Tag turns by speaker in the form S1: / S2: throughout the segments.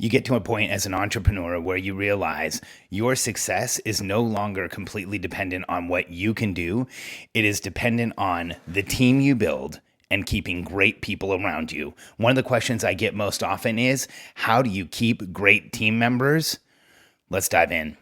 S1: You get to a point as an entrepreneur where you realize your success is no longer completely dependent on what you can do. It is dependent on the team you build and keeping great people around you. One of the questions I get most often is, how do you keep great team members? Let's dive in.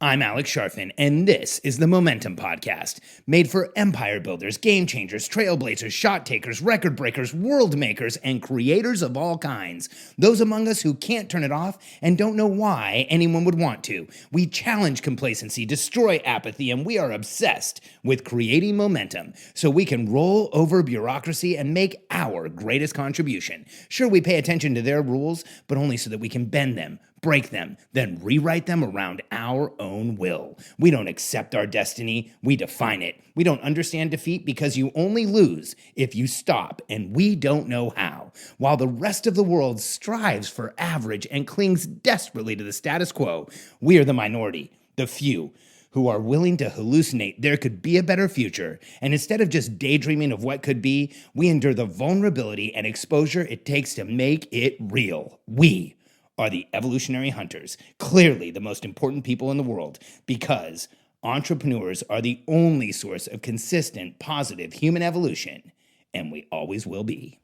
S1: I'm Alex Sharfin, and this is the Momentum Podcast, made for empire builders, game changers, trailblazers, shot takers, record breakers, world makers, and creators of all kinds. Those among us who can't turn it off and don't know why anyone would want to. We challenge complacency, destroy apathy, and we are obsessed with creating momentum so we can roll over bureaucracy and make our greatest contribution. Sure, we pay attention to their rules, but only so that we can bend them, break them, then rewrite them around our own will. We don't accept our destiny, we define it. We don't understand defeat because you only lose if you stop, and we don't know how. While the rest of the world strives for average and clings desperately to the status quo, we are the minority, the few, who are willing to hallucinate there could be a better future. And instead of just daydreaming of what could be, we endure the vulnerability and exposure it takes to make it real. We are the evolutionary hunters, clearly the most important people in the world, because entrepreneurs are the only source of consistent, positive human evolution, and we always will be.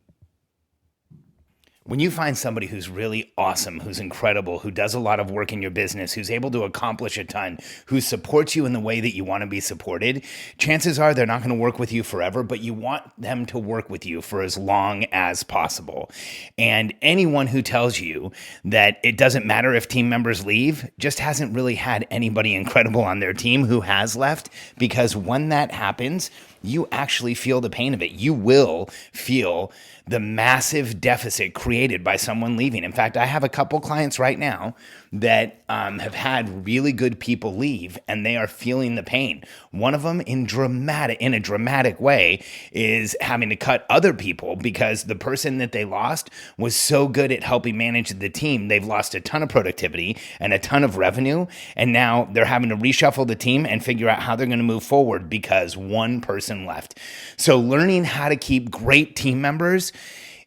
S1: When you find somebody who's really awesome, who's incredible, who does a lot of work in your business, who's able to accomplish a ton, who supports you in the way that you want to be supported, chances are they're not going to work with you forever, but you want them to work with you for as long as possible. And anyone who tells you that it doesn't matter if team members leave just hasn't really had anybody incredible on their team who has left, because when that happens, you actually feel the pain of it. You will feel the massive deficit created by someone leaving. In fact, I have a couple clients right now that have had really good people leave, and they are feeling the pain. One of them in a dramatic way is having to cut other people because the person that they lost was so good at helping manage the team. They've lost a ton of productivity and a ton of revenue, and now they're having to reshuffle the team and figure out how they're going to move forward because one person left. So learning how to keep great team members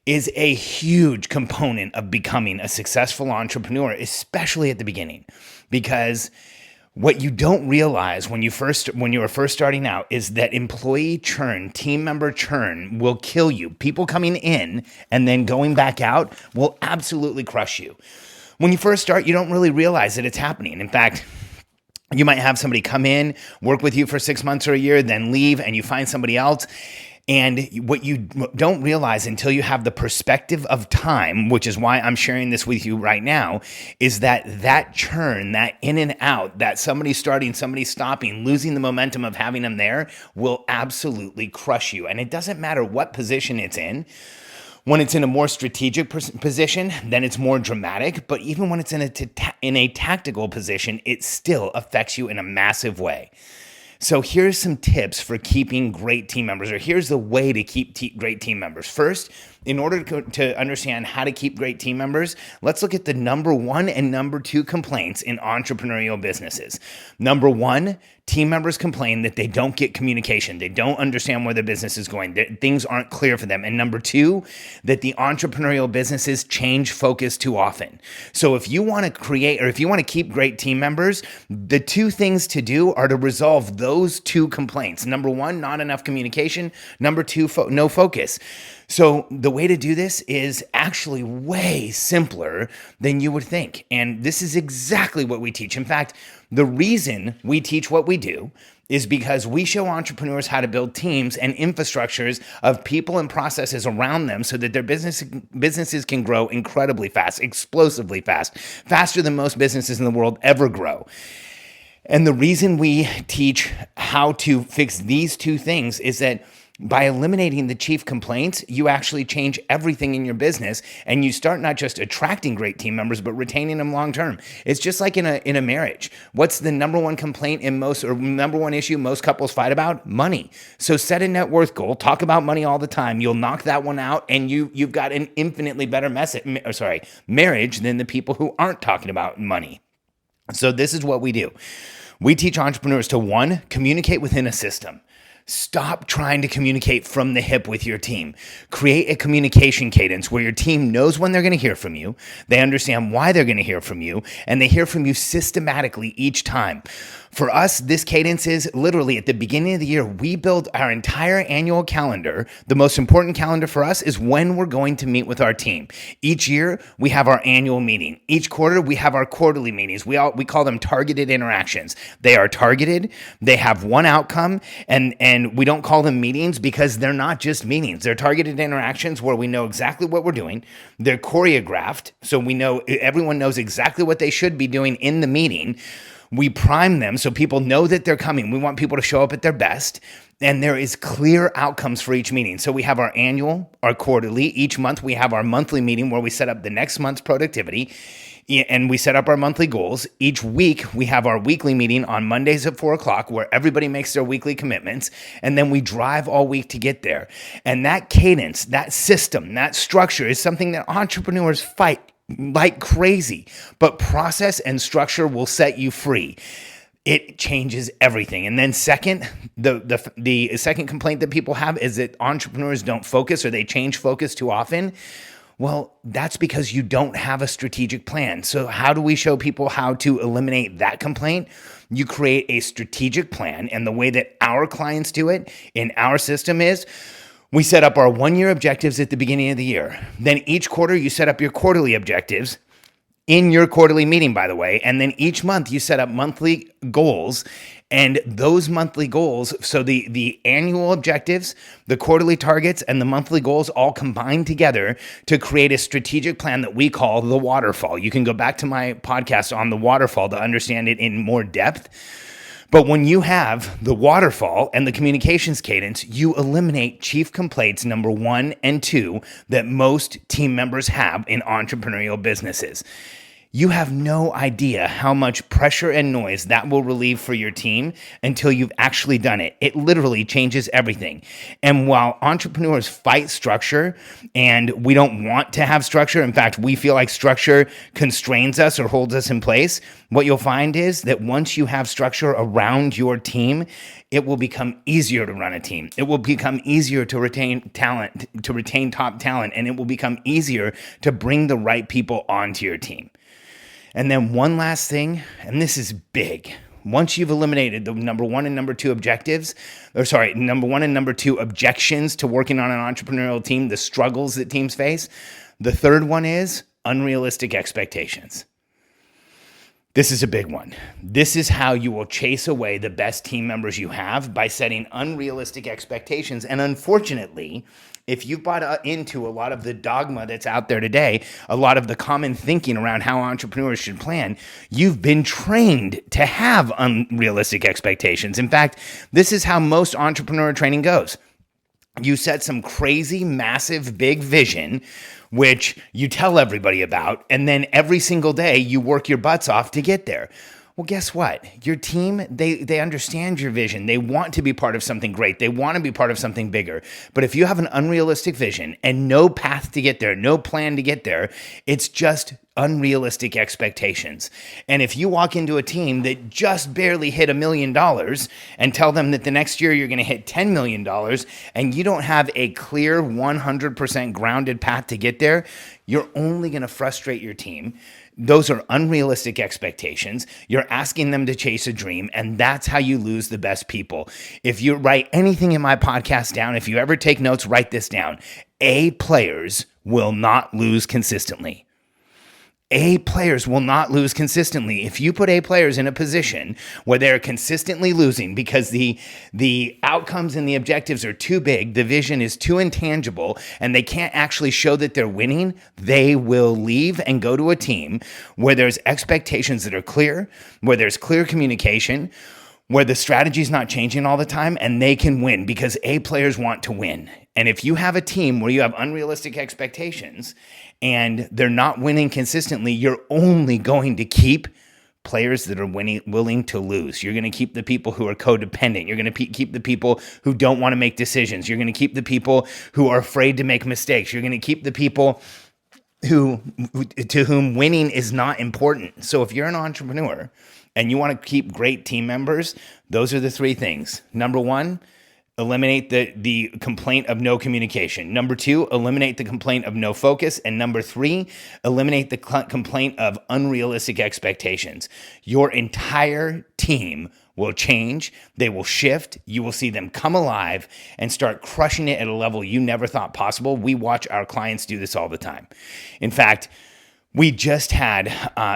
S1: is a huge component of becoming a successful entrepreneur, especially at the beginning, because what you don't realize when you are first starting out is that employee churn, team member churn will kill you. People coming in and then going back out will absolutely crush you. When you first start, you don't really realize that it's happening. In fact, you might have somebody come in, work with you for 6 months or a year, then leave, and you find somebody else. And what you don't realize until you have the perspective of time, which is why I'm sharing this with you right now, is that churn, that in and out, that somebody starting, somebody stopping, losing the momentum of having them there will absolutely crush you. And it doesn't matter what position it's in. When it's in a more strategic position, then it's more dramatic. But even when it's in a tactical position, it still affects you in a massive way. So here's some tips for keeping great team members, or here's the way to keep great team members. First, in order to understand how to keep great team members, let's look at the number one and number two complaints in entrepreneurial businesses. Number one, team members complain that they don't get communication. They don't understand where their business is going. Things aren't clear for them. And number two, that the entrepreneurial businesses change focus too often. So if you want to create, or if you want to keep great team members, the two things to do are to resolve those two complaints. Number one, not enough communication. Number two, no focus. So the way to do this is actually way simpler than you would think. And this is exactly what we teach. In fact, the reason we teach what we do is because we show entrepreneurs how to build teams and infrastructures of people and processes around them so that their businesses can grow incredibly fast, explosively fast, faster than most businesses in the world ever grow. And the reason we teach how to fix these two things is that by eliminating the chief complaints, you actually change everything in your business, and you start not just attracting great team members, but retaining them long term. It's just like in a marriage. What's the number one complaint number one issue most couples fight about? Money. So set a net worth goal. Talk about money all the time. You'll knock that one out, and you've got an infinitely better marriage than the people who aren't talking about money. So this is what we do. We teach entrepreneurs to, one, communicate within a system. Stop trying to communicate from the hip with your team. Create a communication cadence where your team knows when they're going to hear from you, they understand why they're going to hear from you, and they hear from you systematically each time. For us, this cadence is literally at the beginning of the year, we build our entire annual calendar. The most important calendar for us is when we're going to meet with our team. Each year, we have our annual meeting. Each quarter, we have our quarterly meetings. We call them targeted interactions. They are targeted. They have one outcome, and we don't call them meetings because they're not just meetings. They're targeted interactions where we know exactly what we're doing. They're choreographed, so we know everyone knows exactly what they should be doing in the meeting. We prime them so people know that they're coming. We want people to show up at their best. And there is clear outcomes for each meeting. So we have our annual, our quarterly. Each month we have our monthly meeting where we set up the next month's productivity and we set up our monthly goals. Each week we have our weekly meeting on Mondays at 4:00 where everybody makes their weekly commitments. And then we drive all week to get there. And that cadence, that system, that structure is something that entrepreneurs fight like crazy, but process and structure will set you free. It changes everything. And then second, the second complaint that people have is that entrepreneurs don't focus or they change focus too often. Well, that's because you don't have a strategic plan. So how do we show people how to eliminate that complaint? You create a strategic plan, and the way that our clients do it in our system is we set up our 1-year objectives at the beginning of the year. Then each quarter, you set up your quarterly objectives in your quarterly meeting, by the way. And then each month, you set up monthly goals. And those monthly goals, so the annual objectives, the quarterly targets, and the monthly goals all combine together to create a strategic plan that we call the waterfall. You can go back to my podcast on the waterfall to understand it in more depth. But when you have the waterfall and the communications cadence, you eliminate chief complaints number 1 and 2 that most team members have in entrepreneurial businesses. You have no idea how much pressure and noise that will relieve for your team until you've actually done it. It literally changes everything. And while entrepreneurs fight structure, and we don't want to have structure, in fact, we feel like structure constrains us or holds us in place, what you'll find is that once you have structure around your team, it will become easier to run a team. It will become easier to retain talent, to retain top talent, and it will become easier to bring the right people onto your team. And then one last thing, and this is big. Once you've eliminated the number 1 and number 2 objectives, number 1 and number 2 objections to working on an entrepreneurial team, the struggles that teams face, the third one is unrealistic expectations. This is a big one. This is how you will chase away the best team members you have, by setting unrealistic expectations. And unfortunately, if you bought into a lot of the dogma that's out there today, a lot of the common thinking around how entrepreneurs should plan, you've been trained to have unrealistic expectations. In fact, this is how most entrepreneur training goes. You set some crazy, massive, big vision, which you tell everybody about, and then every single day you work your butts off to get there. Well, guess what? Your team, they understand your vision. They want to be part of something great. They want to be part of something bigger. But if you have an unrealistic vision and no path to get there, no plan to get there, it's just unrealistic expectations. And if you walk into a team that just barely hit $1 million and tell them that the next year you're going to hit $10 million and you don't have a clear 100% grounded path to get there, you're only going to frustrate your team. Those are unrealistic expectations. You're asking them to chase a dream, and that's how you lose the best people. If you write anything in my podcast down, if you ever take notes, write this down. A players will not lose consistently. A players will not lose consistently. If you put A players in a position where they're consistently losing because the outcomes and the objectives are too big, the vision is too intangible, and they can't actually show that they're winning, they will leave and go to a team where there's expectations that are clear, where there's clear communication, where the strategy is not changing all the time, and they can win because A players want to win. And if you have a team where you have unrealistic expectations and they're not winning consistently, you're only going to keep players that are willing to lose. You're going to keep the people who are codependent. You're going to keep the people who don't want to make decisions. You're going to keep the people who are afraid to make mistakes. You're going to keep the people to whom winning is not important. So if you're an entrepreneur and you want to keep great team members, those are the 3 things. Number 1, eliminate the complaint of no communication. Number 2, eliminate the complaint of no focus. And number 3, eliminate the complaint of unrealistic expectations. Your entire team will change. They will shift. You will see them come alive and start crushing it at a level you never thought possible. We watch our clients do this all the time. In fact, we just had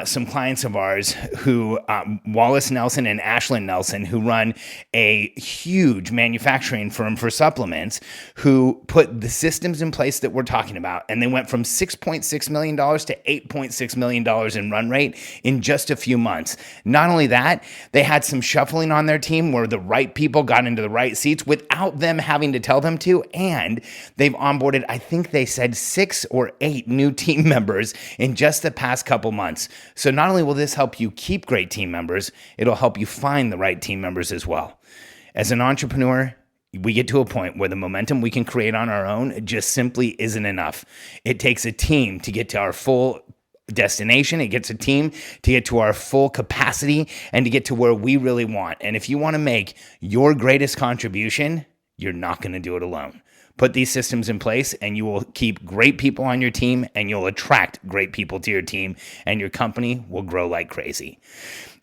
S1: some clients of ours who, Wallace Nelson and Ashlyn Nelson, who run a huge manufacturing firm for supplements, who put the systems in place that we're talking about. And they went from $6.6 million to $8.6 million in run rate in just a few months. Not only that, they had some shuffling on their team where the right people got into the right seats without them having to tell them to. And they've onboarded, I think they said 6 or 8 new team members in just the past couple months. So not only will this help you keep great team members, it'll help you find the right team members as well. As an entrepreneur, we get to a point where the momentum we can create on our own just simply isn't enough. It takes a team to get to our full destination. It gets a team to get to our full capacity and to get to where we really want. And if you want to make your greatest contribution, you're not going to do it alone. Put these systems in place and you will keep great people on your team, and you'll attract great people to your team, and your company will grow like crazy.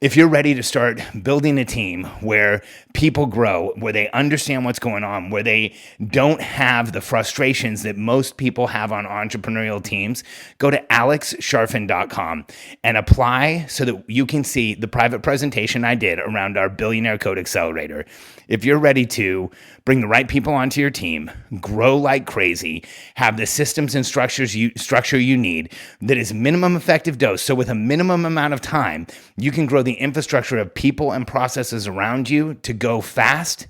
S1: If you're ready to start building a team where people grow, where they understand what's going on, where they don't have the frustrations that most people have on entrepreneurial teams, go to alexcharfen.com and apply so that you can see the private presentation I did around our Billionaire Code Accelerator. If you're ready to bring the right people onto your team, grow like crazy, have the systems and structure you need that is minimum effective dose, so with a minimum amount of time, you can grow the infrastructure of people and processes around you to go fast,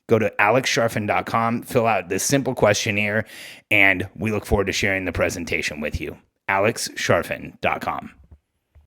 S1: go to alexcharfen.com, fill out this simple questionnaire, and we look forward to sharing the presentation with you. alexcharfen.com.